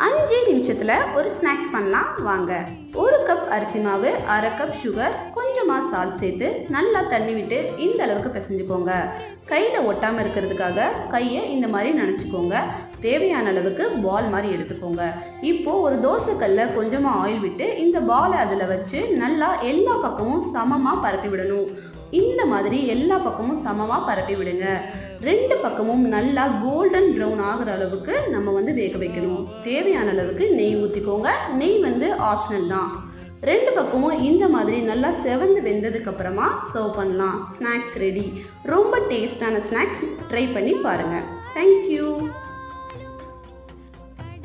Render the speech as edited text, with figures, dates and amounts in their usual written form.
5 நிமிஷத்தில் ஒரு ஸ்நாக்ஸ் பண்ணலாம் வாங்க. 1 கப் அரிசி மாவு, 1/2 கப் சுகர், கொஞ்சமாக சால்ட் சேர்த்து நல்லா தண்ணி விட்டு இந்த அளவுக்கு பிசைஞ்சுக்கோங்க. கையில் ஒட்டாமல் இருக்கிறதுக்காக கையை இந்த மாதிரி நனைச்சிக்கோங்க. தேவையான அளவுக்கு பால் மாதிரி எடுத்துக்கோங்க. இப்போது ஒரு தோசைக்கல்ல கொஞ்சமாக ஆயில் விட்டு இந்த பாலை அதில் வச்சு நல்லா எல்லா பக்கமும் சமமாக பரப்பி விடணும். இந்த மாதிரி எல்லா பக்கமும் சமமாக பரப்பி விடுங்க. 2 பக்கமும் நல்லா கோல்டன் ப்ரௌன் ஆகிற அளவுக்கு நம்ம வேக வைக்கணும். தேவையான அளவுக்கு நெய் ஊற்றிக்கோங்க. நெய் ஆப்ஷனல் தான். 2 பக்கமும் இந்த மாதிரி நல்லா செவந்து வெந்ததுக்கு அப்புறமா சர்வ் பண்ணலாம். Snacks ready. ரொம்ப டேஸ்டான ஸ்நாக்ஸ் ட்ரை பண்ணி பாருங்கள். தேங்க்யூ.